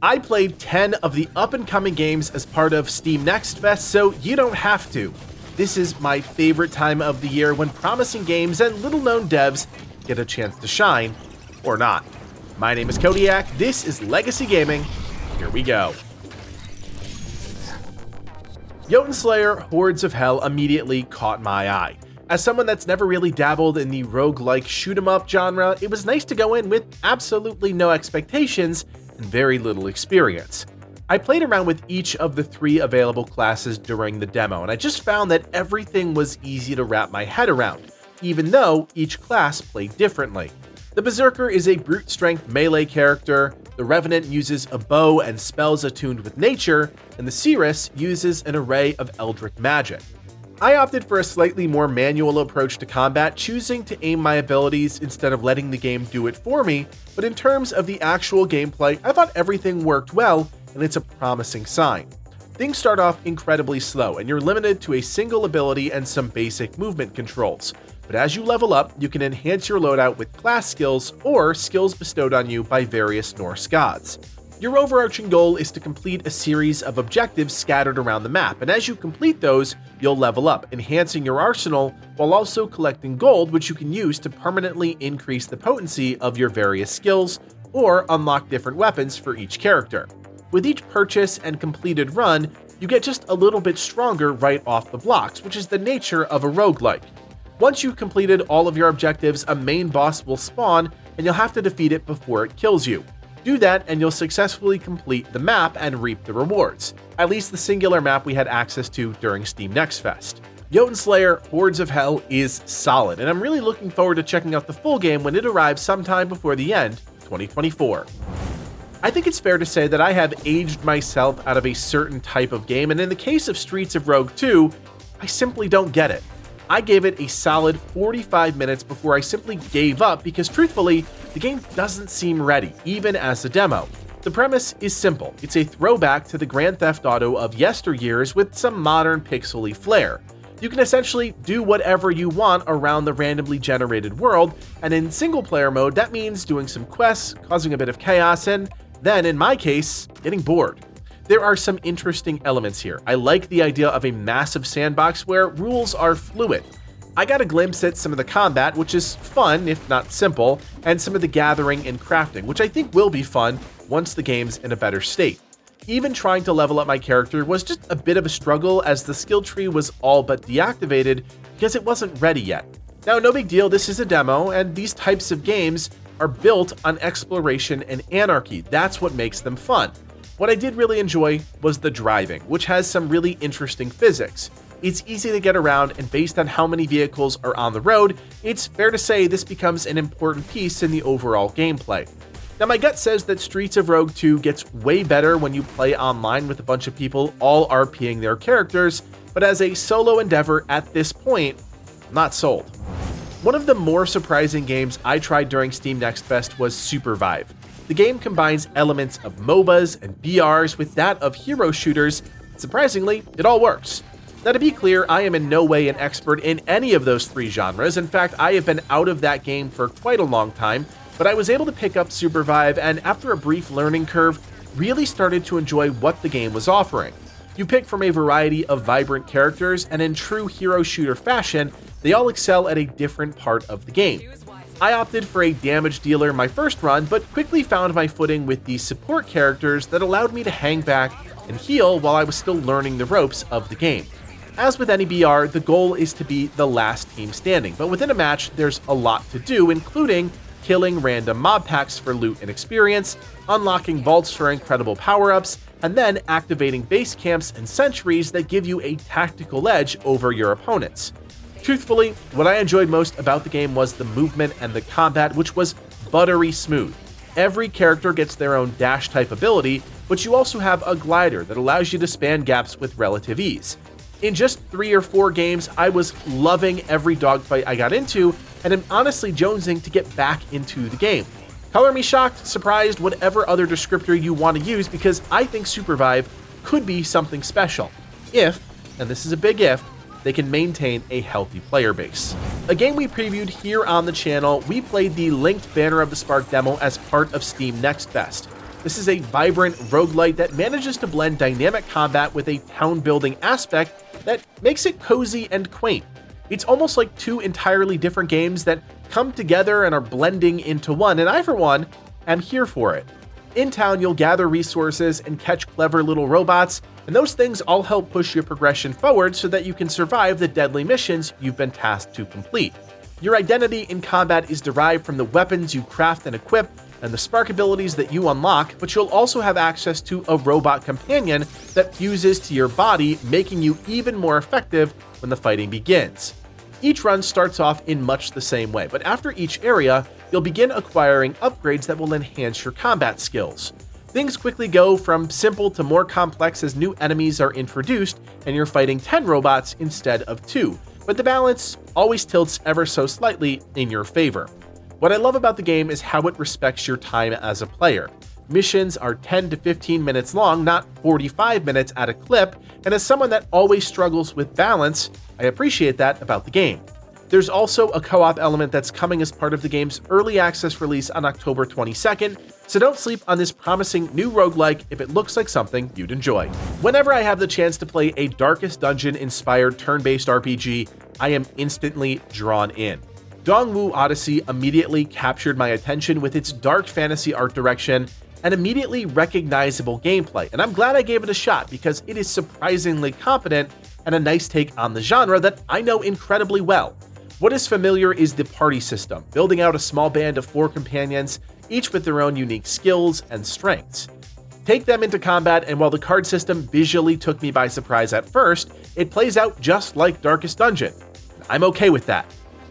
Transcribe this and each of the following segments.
I played 10 of the up-and-coming games as part of Steam Next Fest, so you don't have to. This is my favorite time of the year when promising games and little-known devs get a chance to shine, or not. My name is Kodiak, this is Legacy Gaming, here we go. Jotunnslayer Hordes of Hell immediately caught my eye. As someone that's never really dabbled in the roguelike shoot-'em-up genre, it was nice to go in with absolutely no expectations and very little experience. I played around with each of the 3 available classes during the demo, and I just found that everything was easy to wrap my head around, even though each class played differently. The Berserker is a brute strength melee character, the Revenant uses a bow and spells attuned with nature, and the Seeress uses an array of eldritch magic. I opted for a slightly more manual approach to combat, choosing to aim my abilities instead of letting the game do it for me, but in terms of the actual gameplay, I thought everything worked well, and it's a promising sign. Things start off incredibly slow, and you're limited to a single ability and some basic movement controls, but as you level up, you can enhance your loadout with class skills or skills bestowed on you by various Norse gods. Your overarching goal is to complete a series of objectives scattered around the map, and as you complete those, you'll level up, enhancing your arsenal while also collecting gold, which you can use to permanently increase the potency of your various skills or unlock different weapons for each character. With each purchase and completed run, you get just a little bit stronger right off the blocks, which is the nature of a roguelike. Once you've completed all of your objectives, a main boss will spawn, and you'll have to defeat it before it kills you. Do that and you'll successfully complete the map and reap the rewards, at least the singular map we had access to during Steam Next Fest. Jotunnslayer Hordes of Hell is solid, and I'm really looking forward to checking out the full game when it arrives sometime before the end of 2024. I think it's fair to say that I have aged myself out of a certain type of game, and in the case of Streets of Rogue 2, I simply don't get it. I gave it a solid 45 minutes before I simply gave up because truthfully, the game doesn't seem ready, even as a demo. The premise is simple. It's a throwback to the Grand Theft Auto of yesteryears with some modern pixely flair. You can essentially do whatever you want around the randomly generated world, and in single player mode, that means doing some quests, causing a bit of chaos, and then, in my case, getting bored. There are some interesting elements here. I like the idea of a massive sandbox where rules are fluid. I got a glimpse at some of the combat, which is fun, if not simple, and some of the gathering and crafting, which I think will be fun once the game's in a better state. Even trying to level up my character was just a bit of a struggle as the skill tree was all but deactivated because it wasn't ready yet. Now, no big deal, this is a demo, and these types of games are built on exploration and anarchy. That's what makes them fun. What I did really enjoy was the driving, which has some really interesting physics. It's easy to get around, and based on how many vehicles are on the road, it's fair to say this becomes an important piece in the overall gameplay. Now, my gut says that Streets of Rogue 2 gets way better when you play online with a bunch of people all RPing their characters, but as a solo endeavor at this point, I'm not sold. One of the more surprising games I tried during Steam Next Fest was Supervive. The game combines elements of MOBAs and BRs with that of hero shooters. Surprisingly, it all works. Now, to be clear, I am in no way an expert in any of those 3 genres. In fact, I have been out of that game for quite a long time, but I was able to pick up Supervive and after a brief learning curve, really started to enjoy what the game was offering. You pick from a variety of vibrant characters, and in true hero shooter fashion, they all excel at a different part of the game. I opted for a damage dealer my first run, but quickly found my footing with the support characters that allowed me to hang back and heal while I was still learning the ropes of the game. As with any BR, the goal is to be the last team standing, but within a match, there's a lot to do, including killing random mob packs for loot and experience, unlocking vaults for incredible power-ups, and then activating base camps and sentries that give you a tactical edge over your opponents. Truthfully, what I enjoyed most about the game was the movement and the combat, which was buttery smooth. Every character gets their own dash type ability, but you also have a glider that allows you to span gaps with relative ease. In just 3 or 4 games, I was loving every dogfight I got into, and am honestly jonesing to get back into the game. Color me shocked, surprised, whatever other descriptor you want to use, because I think Supervive could be something special. If, and this is a big if, they can maintain a healthy player base. A game we previewed here on the channel, we played the Lynked Banner of the Spark demo as part of Steam Next Fest. This is a vibrant roguelite that manages to blend dynamic combat with a town-building aspect that makes it cozy and quaint. It's almost like two entirely different games that come together and are blending into one, and I, for one, am here for it. In town, you'll gather resources and catch clever little robots, and those things all help push your progression forward so that you can survive the deadly missions you've been tasked to complete. Your identity in combat is derived from the weapons you craft and equip, and the spark abilities that you unlock, but you'll also have access to a robot companion that fuses to your body, making you even more effective when the fighting begins. Each run starts off in much the same way, but after each area, you'll begin acquiring upgrades that will enhance your combat skills. Things quickly go from simple to more complex as new enemies are introduced and you're fighting 10 robots instead of 2, but the balance always tilts ever so slightly in your favor. What I love about the game is how it respects your time as a player. Missions are 10 to 15 minutes long, not 45 minutes at a clip, and as someone that always struggles with balance, I appreciate that about the game. There's also a co-op element that's coming as part of the game's early access release on October 22nd, so don't sleep on this promising new roguelike if it looks like something you'd enjoy. Whenever I have the chance to play a Darkest Dungeon-inspired turn-based RPG, I am instantly drawn in. Dongwu Odyssey immediately captured my attention with its dark fantasy art direction and immediately recognizable gameplay, and I'm glad I gave it a shot because it is surprisingly competent and a nice take on the genre that I know incredibly well. What is familiar is the party system, building out a small band of 4 companions, each with their own unique skills and strengths. Take them into combat, and while the card system visually took me by surprise at first, it plays out just like Darkest Dungeon. I'm okay with that.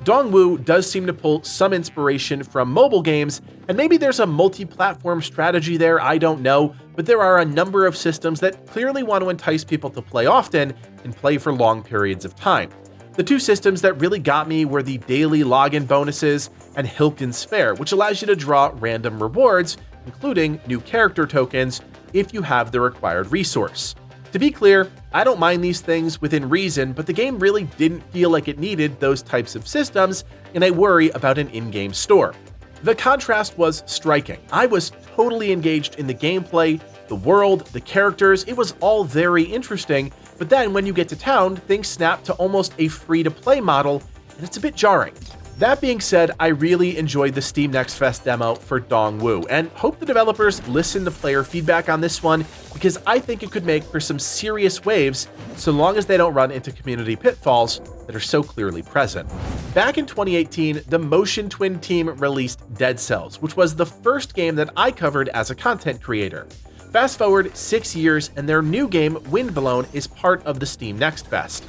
Dongwu does seem to pull some inspiration from mobile games, and maybe there's a multi-platform strategy there, I don't know, but there are a number of systems that clearly want to entice people to play often and play for long periods of time. The 2 systems that really got me were the daily login bonuses and Hilton's Fair, which allows you to draw random rewards, including new character tokens, if you have the required resource. To be clear, I don't mind these things within reason, but the game really didn't feel like it needed those types of systems, and I worry about an in-game store. The contrast was striking. I was totally engaged in the gameplay, the world, the characters, it was all very interesting, but then when you get to town, things snap to almost a free-to-play model, and it's a bit jarring. That being said, I really enjoyed the Steam Next Fest demo for Dongwu, and hope the developers listen to player feedback on this one, because I think it could make for some serious waves, so long as they don't run into community pitfalls that are so clearly present. Back in 2018, the Motion Twin team released Dead Cells, which was the first game that I covered as a content creator. Fast forward 6 years, and their new game, Windblown, is part of the Steam Next Fest.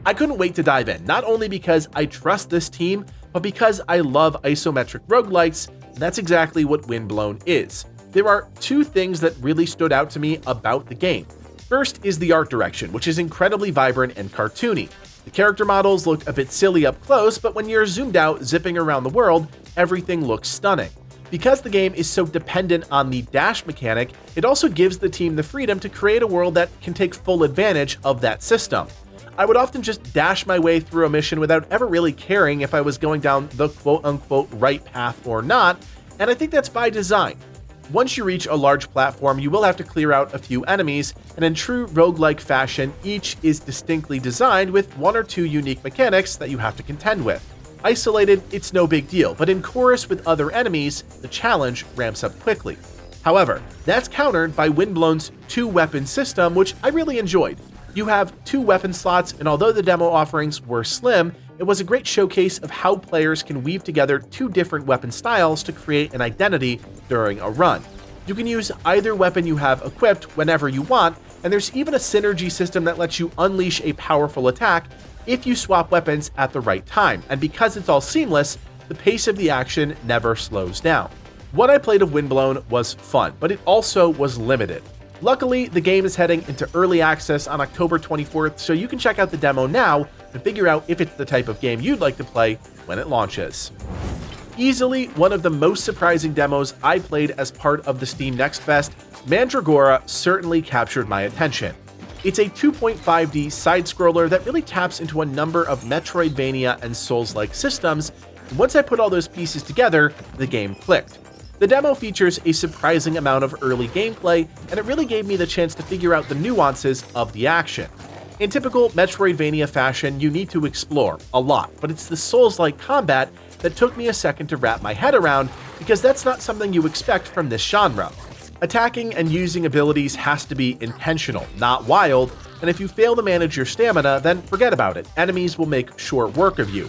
I couldn't wait to dive in, not only because I trust this team, but because I love isometric roguelites, and that's exactly what Windblown is. There are 2 things that really stood out to me about the game. First is the art direction, which is incredibly vibrant and cartoony. The character models look a bit silly up close, but when you're zoomed out, zipping around the world, everything looks stunning. Because the game is so dependent on the dash mechanic, it also gives the team the freedom to create a world that can take full advantage of that system. I would often just dash my way through a mission without ever really caring if I was going down the quote-unquote right path or not, and I think that's by design. Once you reach a large platform, you will have to clear out a few enemies, and in true roguelike fashion, each is distinctly designed with 1 or 2 unique mechanics that you have to contend with. Isolated, it's no big deal, but in chorus with other enemies, the challenge ramps up quickly. However, that's countered by Windblown's 2-weapon system, which I really enjoyed. You have 2 weapon slots, and although the demo offerings were slim, it was a great showcase of how players can weave together 2 different weapon styles to create an identity during a run. You can use either weapon you have equipped whenever you want, and there's even a synergy system that lets you unleash a powerful attack if you swap weapons at the right time, and because it's all seamless, the pace of the action never slows down. What I played of Windblown was fun, but it also was limited. Luckily, the game is heading into early access on October 24th, so you can check out the demo now and figure out if it's the type of game you'd like to play when it launches. Easily one of the most surprising demos I played as part of the Steam Next Fest, Mandragora certainly captured my attention. It's a 2.5D side-scroller that really taps into a number of Metroidvania and Souls-like systems, and once I put all those pieces together, the game clicked. The demo features a surprising amount of early gameplay, and it really gave me the chance to figure out the nuances of the action. In typical Metroidvania fashion, you need to explore a lot, but it's the Souls-like combat that took me a second to wrap my head around, because that's not something you expect from this genre. Attacking and using abilities has to be intentional, not wild, and if you fail to manage your stamina, then forget about it. Enemies will make short work of you.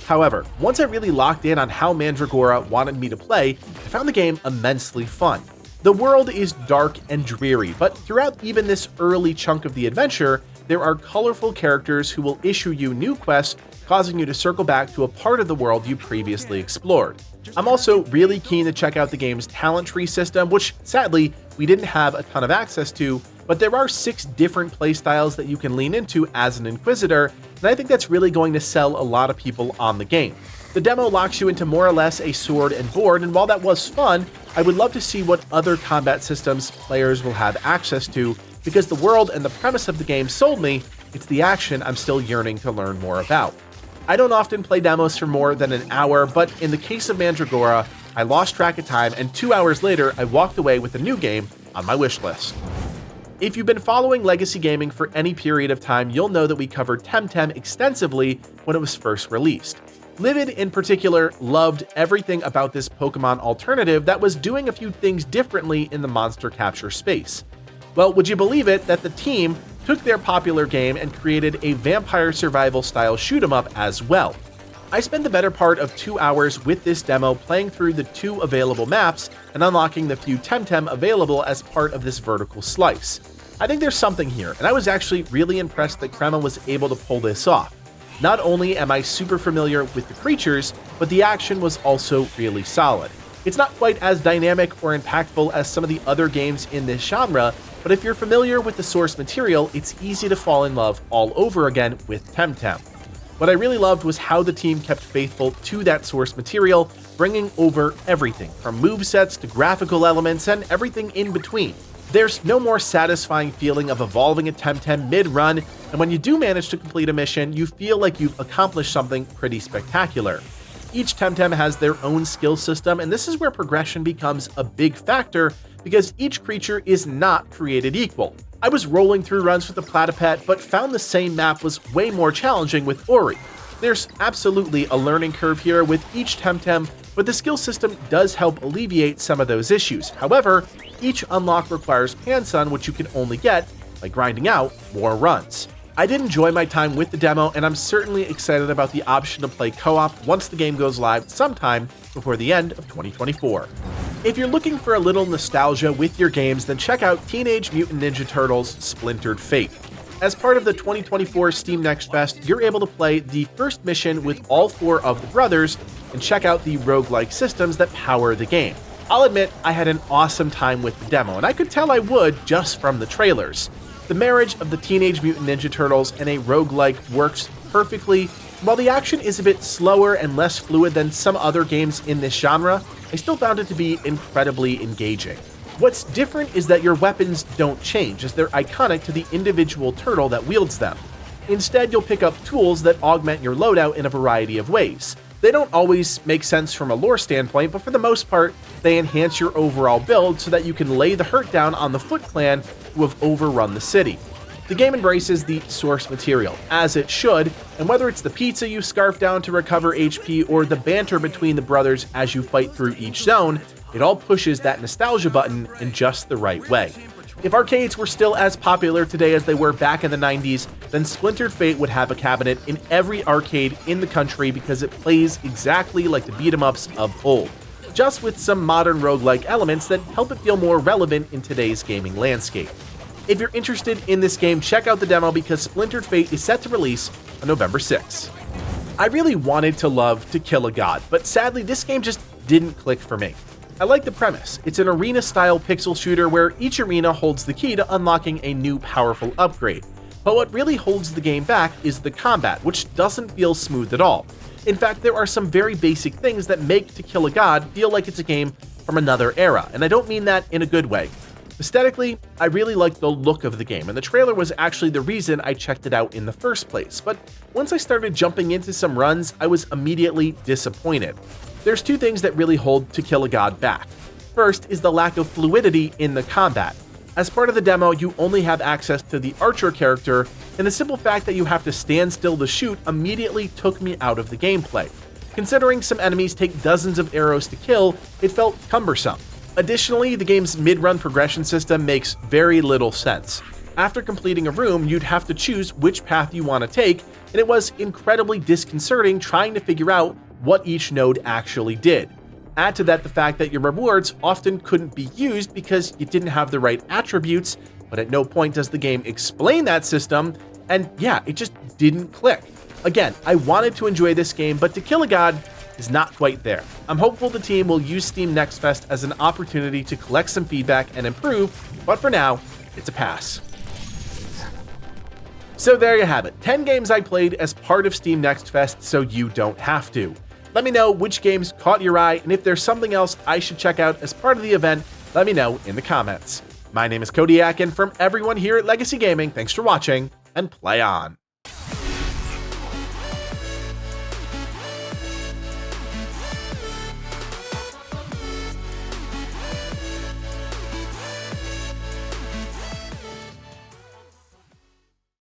However, once I really locked in on how Mandragora wanted me to play, I found the game immensely fun. The world is dark and dreary, but throughout even this early chunk of the adventure, there are colorful characters who will issue you new quests, causing you to circle back to a part of the world you previously explored. I'm also really keen to check out the game's talent tree system, which sadly we didn't have a ton of access to, but there are 6 different playstyles that you can lean into as an Inquisitor, and I think that's really going to sell a lot of people on the game. The demo locks you into more or less a sword and board, and while that was fun, I would love to see what other combat systems players will have access to, because the world and the premise of the game sold me. It's the action I'm still yearning to learn more about. I don't often play demos for more than an hour, but in the case of Mandragora, I lost track of time, and 2 hours later, I walked away with a new game on my wish list. If you've been following Legacy Gaming for any period of time, you'll know that we covered Temtem extensively when it was first released. Livid in particular loved everything about this Pokemon alternative that was doing a few things differently in the monster capture space. Well, would you believe it that the team took their popular game and created a vampire survival style shoot 'em up as well. I spent the better part of 2 hours with this demo playing through the 2 available maps and unlocking the few Temtem available as part of this vertical slice. I think there's something here, and I was actually really impressed that Crema was able to pull this off. Not only am I super familiar with the creatures, but the action was also really solid. It's not quite as dynamic or impactful as some of the other games in this genre, but if you're familiar with the source material, it's easy to fall in love all over again with Temtem. What I really loved was how the team kept faithful to that source material, bringing over everything from movesets to graphical elements and everything in between. There's no more satisfying feeling of evolving a Temtem mid-run, and when you do manage to complete a mission, you feel like you've accomplished something pretty spectacular. Each Temtem has their own skill system, and this is where progression becomes a big factor, because each creature is not created equal. I was rolling through runs with the Platypet, but found the same map was way more challenging with Ori. There's absolutely a learning curve here with each Temtem, but the skill system does help alleviate some of those issues. However, each unlock requires Pansun, which you can only get by grinding out more runs. I did enjoy my time with the demo, and I'm certainly excited about the option to play co-op once the game goes live sometime before the end of 2024. If you're looking for a little nostalgia with your games, then check out Teenage Mutant Ninja Turtles Splintered Fate. As part of the 2024 Steam Next Fest, you're able to play the first mission with all 4 of the brothers and check out the roguelike systems that power the game. I'll admit, I had an awesome time with the demo, and I could tell I would just from the trailers. The marriage of the Teenage Mutant Ninja Turtles and a roguelike works perfectly. While the action is a bit slower and less fluid than some other games in this genre, I still found it to be incredibly engaging. What's different is that your weapons don't change, as they're iconic to the individual turtle that wields them. Instead, you'll pick up tools that augment your loadout in a variety of ways. They don't always make sense from a lore standpoint, but for the most part, they enhance your overall build so that you can lay the hurt down on the Foot Clan who have overrun the city. The game embraces the source material, as it should, and whether it's the pizza you scarf down to recover HP or the banter between the brothers as you fight through each zone, it all pushes that nostalgia button in just the right way. If arcades were still as popular today as they were back in the 90s, then Splintered Fate would have a cabinet in every arcade in the country because it plays exactly like the beat-em-ups of old, just with some modern roguelike elements that help it feel more relevant in today's gaming landscape. If you're interested in this game, check out the demo because Splintered Fate is set to release on November 6th. I really wanted to love To Kill a God, but sadly this game just didn't click for me. I like the premise. It's an arena-style pixel shooter where each arena holds the key to unlocking a new powerful upgrade. But what really holds the game back is the combat, which doesn't feel smooth at all. In fact, there are some very basic things that make To Kill a God feel like it's a game from another era, and I don't mean that in a good way. Aesthetically, I really liked the look of the game, and the trailer was actually the reason I checked it out in the first place, but once I started jumping into some runs, I was immediately disappointed. There's 2 things that really hold To Kill a God back. First is the lack of fluidity in the combat. As part of the demo, you only have access to the archer character, and the simple fact that you have to stand still to shoot immediately took me out of the gameplay. Considering some enemies take dozens of arrows to kill, it felt cumbersome. Additionally, the game's mid-run progression system makes very little sense. After completing a room, you'd have to choose which path you want to take, and it was incredibly disconcerting trying to figure out what each node actually did. Add to that the fact that your rewards often couldn't be used because you didn't have the right attributes, but at no point does the game explain that system, and yeah, it just didn't click. Again, I wanted to enjoy this game, but To Kill a God is not quite there. I'm hopeful the team will use Steam Next Fest as an opportunity to collect some feedback and improve, but for now, it's a pass. So there you have it, 10 games I played as part of Steam Next Fest so you don't have to. Let me know which games caught your eye, and if there's something else I should check out as part of the event, let me know in the comments. My name is Kodiak, and from everyone here at Legacy Gaming, thanks for watching, and play on.